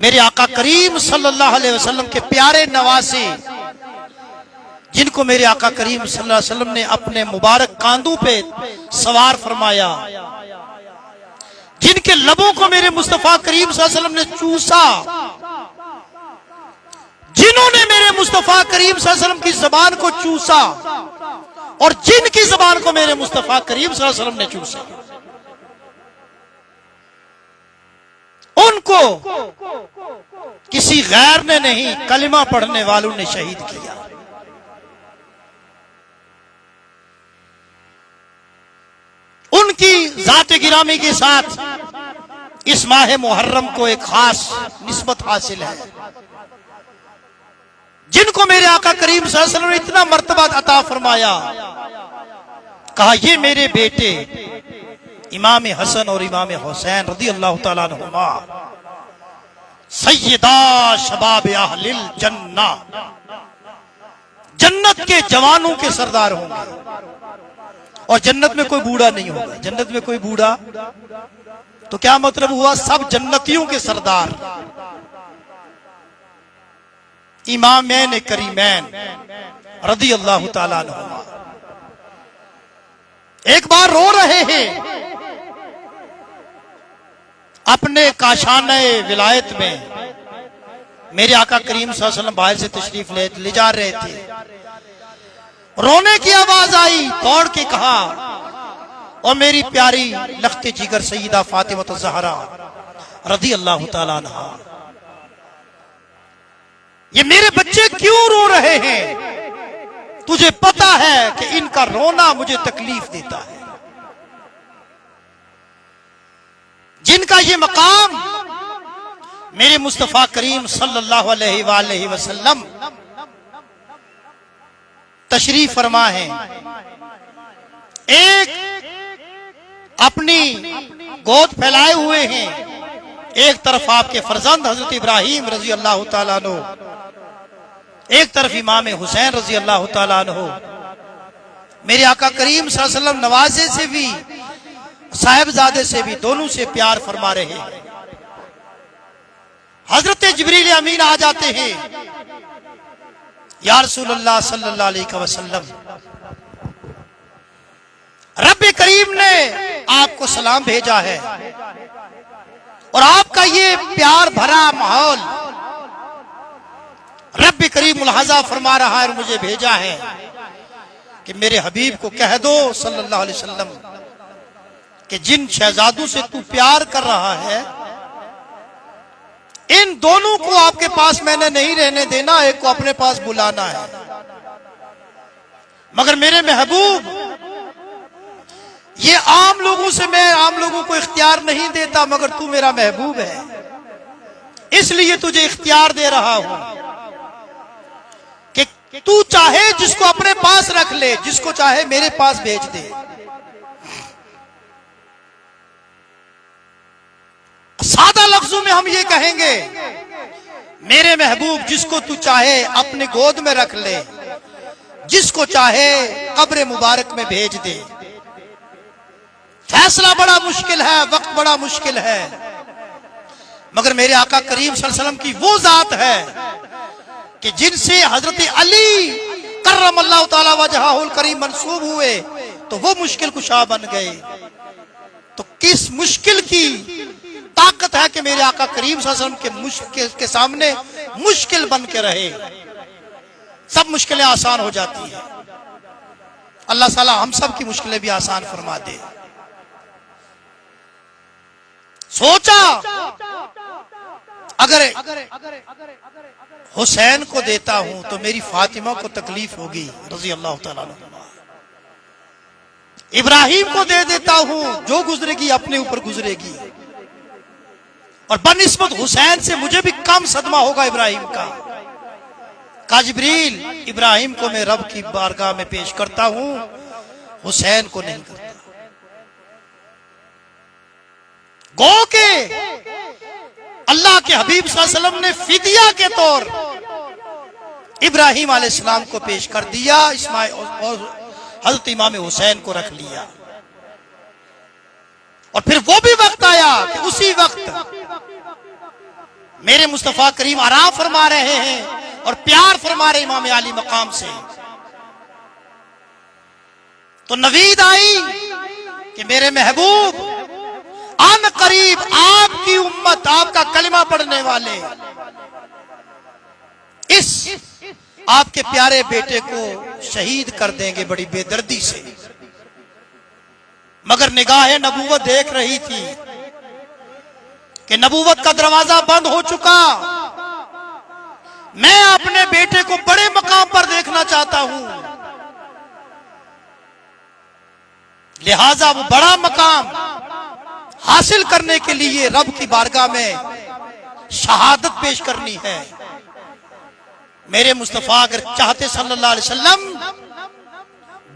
मेरे आका करीम सल्लल्लाहु अलैहि वसल्लम के प्यारे नवासे, जिनको मेरे आका करीम सल्लल्लाहु अलैहि वसल्लम ने अपने मुबारक कांधों पे सवार फरमाया, जिनके लबों को मेरे मुस्तफा करीम सल्लल्लाहु अलैहि वसल्लम ने चूसा, जिन्होंने मेरे मुस्तफा करीम सल्लल्लाहु अलैहि वसल्लम की जबान को चूसा और जिनकी जबान को मेरे मुस्तफा करीम सल्लल्लाहु अलैहि वसल्लम ने चूसा, उनको किसी गैर ने नहीं, कलिमा पढ़ने वालों ने शहीद किया। उनकी जात गिरामी के साथ इस माह मुहर्रम को एक खास निस्बत हासिल है, जिनको मेरे आका करीम सल्लल्लाहु अलैहि वसल्लम ने इतना मर्तबा अता फरमाया। कहा ये मेरे बेटे इमाम हसन और इमाम हुसैन रज़ी अल्लाह ताला अन्हुमा सय्यदा शबाब अहलिल जन्ना, जन्नत के जवानों के सरदार होंगे। और जन्नत में कोई बूढ़ा नहीं होगा। जन्नत में कोई बूढ़ा तो क्या मतलब हुआ? सब जन्नतियों के सरदार, इमामैन करीमैन रज़ी अल्लाह ताला अन्हुमा एक बार रो रहे हैं अपने काशाने विलायत में। मेरे आका करीम सल्लल्लाहु अलैहि वसल्लम बाहर से तशरीफ ले जा रहे थे। रोने की आवाज आई, दौड़ के कहा, और मेरी प्यारी लख्ते जिगर सईदा फातिमा ज़हरा रज़ी अल्लाह ताला अन्हा, ये मेरे बच्चे क्यों रो रहे हैं? तुझे पता है कि इनका रोना मुझे तकलीफ देता है। जिनका ये मकाम मेरे मुस्तफा करीम सल्लल्लाहु अलैहि वसल्लम तशरीफ फरमा है, एक अपनी गोद फैलाए हुए हैं, एक तरफ आपके फरजंद हजरत इब्राहिम रजी अल्लाह ताला अन्हु, एक तरफ इमाम हुसैन रजी अल्लाह ताला अन्हु। मेरे आका करीम सल्लल्लाहु अलैहि वसल्लम नवाजे से भी साहिबजादे से भी दोनों से प्यार फरमा रहे हैं। हजरत जिब्रील अमीन आ जाते हैं, या रसूलल्लाह सल्लल्लाहु अलैहि वसल्लम, रब करीम ने आपको सलाम भेजा है और आपका ये प्यार भरा माहौल रब करीम मुलाहजा फरमा रहा है और मुझे भेजा है कि मेरे हबीब को कह दो सल्लल्लाहु अलैहि वसल्लम कि जिन शहजादों से तू प्यार कर रहा है, इन दोनों को आपके पास मैंने नहीं रहने देना, एक को अपने पास बुलाना है। मगर मेरे महबूब, ये आम लोगों से मैं आम लोगों को इख्तियार नहीं देता, मगर तू मेरा महबूब है, इसलिए तुझे इख्तियार दे रहा हूं कि तू चाहे जिसको अपने पास रख ले, जिसको चाहे मेरे पास भेज दे। सादा लफ्जों में हम ये कहेंगे, मेरे महबूब जिसको तू चाहे अपने गोद में रख ले, जिसको चाहे कब्र मुबारक में भेज दे। फैसला बड़ा मुश्किल है, वक्त बड़ा मुश्किल है, मगर मेरे आका करीम सल्लल्लाहु अलैहि वसल्लम की वो जात है कि जिनसे हजरत अली कर्रमल्लाहु ताला वजहुल करीम मंसूब हुए तो वो मुश्किल कुशा बन गए। तो किस मुश्किल की ताकत है कि मेरे आका करीम सल्लल्लाहु अलैहि वसल्लम के मुश्किल के सामने मुश्किल बन के रहे, सब मुश्किलें आसान हो जाती हैं। अल्लाह ताला हम सब की मुश्किलें भी आसान फरमा दे। सोचा अगर हुसैन को देता हूं तो मेरी फातिमा को तकलीफ होगी रजी अल्लाह ताला अन्हा। इब्राहिम को दे देता हूं, जो गुजरेगी अपने ऊपर गुजरेगी, और बनिस्बत हुसैन से मुझे भी कम सदमा होगा इब्राहिम का। का जिब्रील, इब्राहिम को मैं रब की बारगाह में पेश करता हूं, हुसैन को नहीं करता। गो के अल्लाह के हबीब सल्लल्लाहु अलैहि वसल्लम ने फिदिया के तौर इब्राहिम अलैहिस्सलाम को पेश कर दिया, इस्माइल और हजरत इमाम हुसैन को रख लिया। और फिर वो भी वक्त आया कि उसी वक्त मेरे मुस्तफ़ा करीम आराम फरमा रहे हैं और प्यार फरमा रहे इमाम आली मकाम से। तो नवीद आई कि मेरे महबूब अन करीब आपकी उम्मत, आपका कलिमा पढ़ने वाले इस आपके प्यारे बेटे को शहीद कर देंगे बड़ी बेदर्दी से। मगर निगाह नबूवत देख रही थी कि नबूवत का दरवाजा बंद हो चुका। मैं अपने बेटे को बड़े मकाम पर देखना चाहता हूं, लिहाजा वो बड़ा मकाम हासिल करने के लिए रब की बारगाह में शहादत पेश करनी है। मेरे मुस्तफा अगर चाहते सल्लल्लाहु अलैहि वसल्लम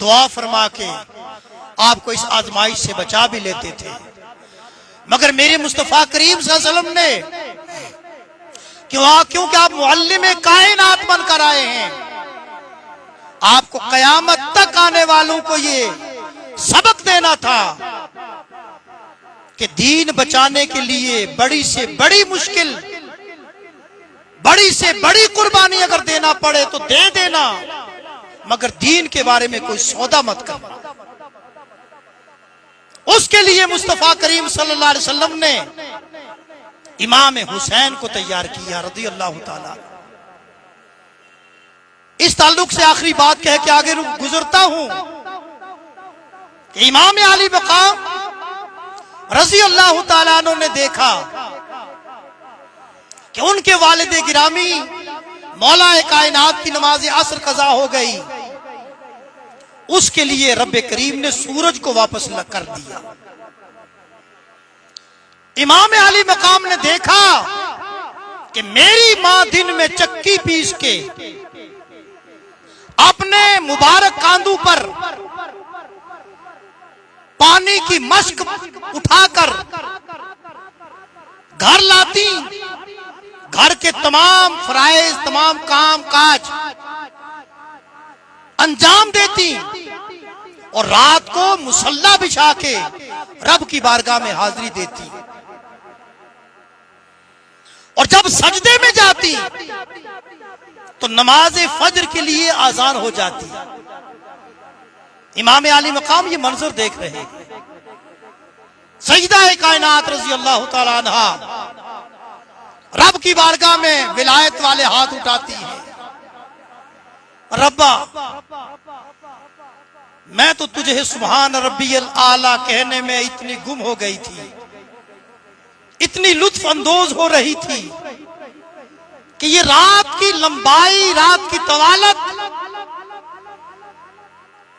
दुआ फरमा के आपको इस आजमाइश से बचा भी लेते थे, मगर मेरे मुस्तफा करीम सल्लल्लाहु अलैहि वसल्लम ने क्योंकि आप मुअल्लिम कायनात बनकर आए हैं, आपको कयामत तक आने वालों को ये सबक देना था कि दीन बचाने के लिए बड़ी से बड़ी मुश्किल, बड़ी से बड़ी कुर्बानी अगर देना पड़े तो दे देना, मगर दीन के बारे में कोई सौदा मत करना। उसके लिए मुस्तफा करीम सल्लल्लाहु अलैहि वसल्लम ने इमाम हुसैन को तैयार किया रज़ी अल्लाह ताला। इस ताल्लुक से आखिरी बात कह के आगे गुजरता हूं कि इमाम आली मकाम रज़ी अल्लाह ताला अन्हु ने देखा कि उनके वालिद गिरामी मौला कायनात की नमाज असर कज़ा हो गई। उसके लिए रब्बे करीम ने सूरज को वापस कर दिया। इमाम आली मकाम ने देखा कि मेरी मां दिन में चक्की पीस के अपने मुबारक कांधों पर पानी की मश्क उठाकर घर लाती, घर के तमाम फराइज, तमाम काम काज अंजाम देती और रात को मुसल्ला बिछा के रब की बारगाह में हाजिरी देती। और जब सजदे में जाती तो नमाज फजर के लिए आजान हो जाती। इमाम आली मकाम ये मंजर देख रहे हैं। सजदा कायनात रज़ी अल्लाह ताला अन्हा रब की बारगाह में विलायत वाले हाथ उठाती है, रब्बा मैं तो तुझे सुभान रब्बियल आला कहने में इतनी गुम हो गई थी, इतनी लुत्फ अंदोज हो रही थी कि ये रात की लंबाई, रात की तवालत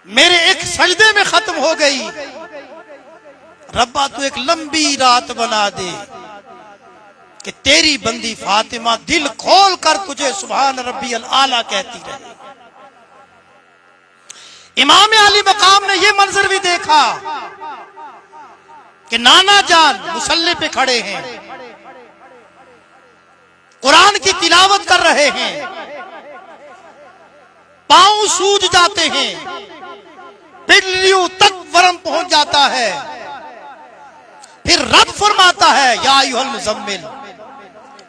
मेरे एक सजदे में खत्म हो गई। रब्बा तू एक लंबी रात बना दे कि तेरी बंदी फातिमा दिल खोल कर तुझे सुभान रब्बियल आला कहती रहे। इमाम आली मकाम ने यह मंजर भी देखा कि नाना जान मुसल्ले पे खड़े हैं, कुरान की तिलावत कर रहे हैं, पांव सूज जाते हैं, पिल्लियों तक वरम पहुंच जाता है। फिर रब फरमाता है या अय्युहल मुज़म्मिल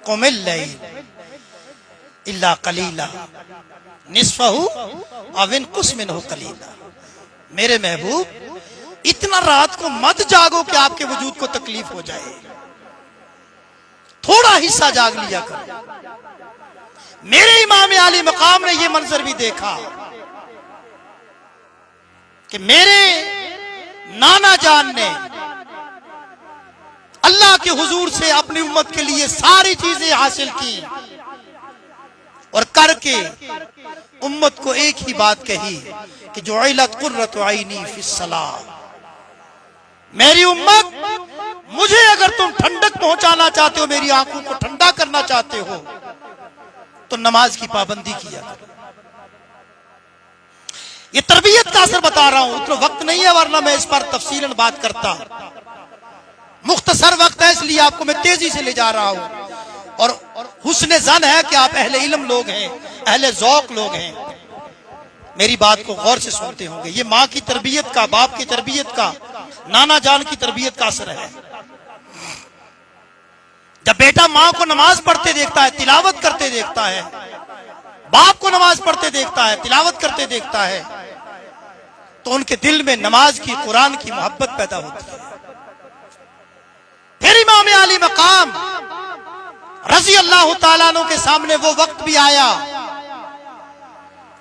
कुमिल लैल इल्ला कलीला निस्फहु अव इनकुस मिनहु कलीला। मेरे महबूब इतना रात को मत जागो कि आपके वजूद को तकलीफ हो जाए, थोड़ा हिस्सा जाग लिया करो। मेरे इमाम आली मकाम ने यह मंजर भी देखा कि मेरे नाना जान ने अल्लाह के हुजूर से अपनी उम्मत के लिए सारी चीजें हासिल की और करके उम्मत को एक ही बात कही कि जुइलत कुर्रतु ऐनी फिस्सलाह। मेरी उम्मत, मुझे अगर तुम ठंडक पहुंचाना चाहते हो, मेरी आंखों को ठंडा करना चाहते हो, तो नमाज की पाबंदी किया करो। ये तरबियत का असर बता रहा हूं, उतना वक्त नहीं है वरना मैं इस पर तफसीलन बात करता। मुख्तसर वक्त है इसलिए आपको मैं तेजी से ले जा रहा हूं। और हुस्न ज़न है कि आप अहले इल्म लोग हैं, अहले ज़ौक़ लोग हैं, मेरी बात को गौर से सुनते होंगे। ये माँ की तरबियत का, बाप की तरबियत का, नाना जान की तरबियत का असर है। जब बेटा माँ को नमाज पढ़ते देखता है, तिलावत करते देखता है, बाप को नमाज पढ़ते देखता है, तिलावत करते देखता है, तो उनके दिल में नमाज की, कुरान की मोहब्बत पैदा होती है। फिर इमाम अली मकाम रजी अल्लाह ताला अन्हु के सामने वो वक्त भी आया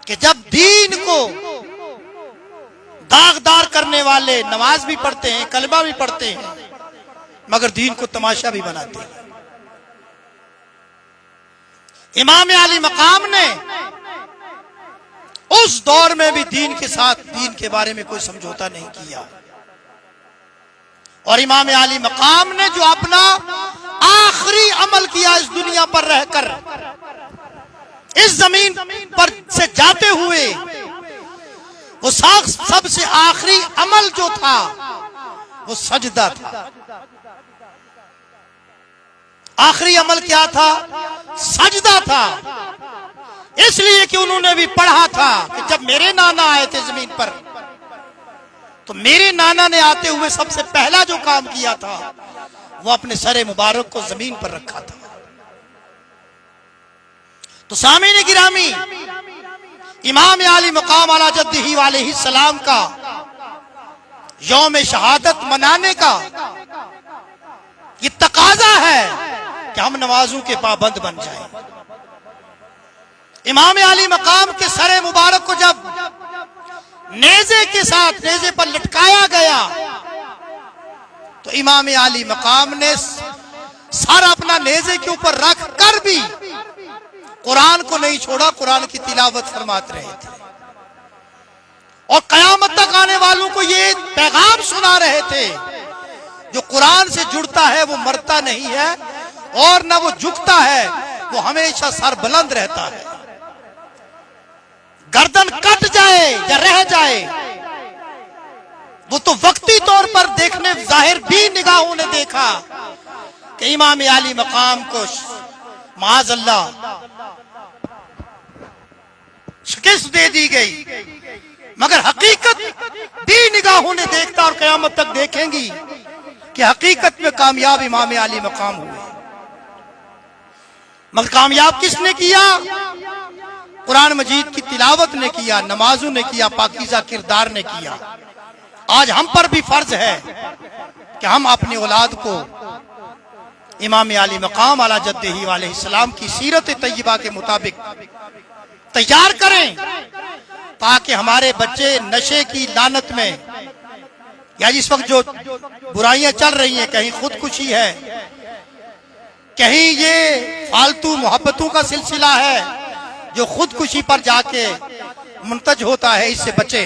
कि जब दीन को दागदार करने वाले नमाज भी पढ़ते हैं, कलमा भी पढ़ते हैं, मगर दीन को तमाशा भी बनाते हैं। इमाम अली मकाम ने उस दौर में भी दीन के साथ, दीन के बारे में कोई समझौता नहीं किया। और इमाम अली मकाम ने जो अपना आखिरी अमल किया इस दुनिया पर रहकर, इस जमीन पर से जाते हुए, वो सबसे आखिरी अमल जो था वो सजदा था। आखिरी अमल क्या था? सजदा था। इसलिए कि उन्होंने भी पढ़ा था कि जब मेरे नाना आए थे जमीन पर, तो मेरे नाना ने आते हुए सबसे पहला जो काम किया था वो अपने सरे मुबारक को जमीन पर रखा था। तो सामीन गिरामी, इमाम अली मकाम अला जद्दिही अलैहि सलाम का यौम शहादत मनाने का ये तकाजा है कि हम नमाजों के पाबंद बन जाएं। इमाम अली मकाम के सरे मुबारक को जब नेज़े के साथ नेज़े पर लटकाया गया, तो इमाम अली मकाम ने सर अपना नेज़े के ऊपर रख कर भी कुरान को नहीं छोड़ा, कुरान की तिलावत फरमाते रहे थे। और कयामत तक आने वालों को ये पैगाम सुना रहे थे, जो कुरान से जुड़ता है वो मरता नहीं है, और न वो झुकता है, वो हमेशा सर बुलंद रहता है। गर्दन कट जाए या रह जाए, वो तो वक्ती तौर पर देखने, जाहिर भी निगाहों ने देखा कि इमाम अली मकाम को माअज़ल्लाह शिकस्त दे दी गई, मगर हकीकत भी निगाहों ने देखता और कयामत तक देखेंगी कि हकीकत में कामयाब इमाम अली मकाम हुए। मगर कामयाब किसने किया? कुरान मजीद की तिलावत ने किया, नमाजों ने किया, पाकीज़ा किरदार ने किया। आज हम पर भी फर्ज है कि हम अपनी औलाद को इमाम अली मकाम अला जद्दिही अलैहि सलाम की सीरत तय्यबा के मुताबिक तैयार करें, ताकि हमारे बच्चे नशे की लानत में, या जिस वक्त जो बुराइयां चल रही हैं, कहीं खुदकुशी है, कहीं ये फालतू मोहब्बतों का सिलसिला है जो खुदकुशी पर जाके मुंतज होता है, इससे बचे।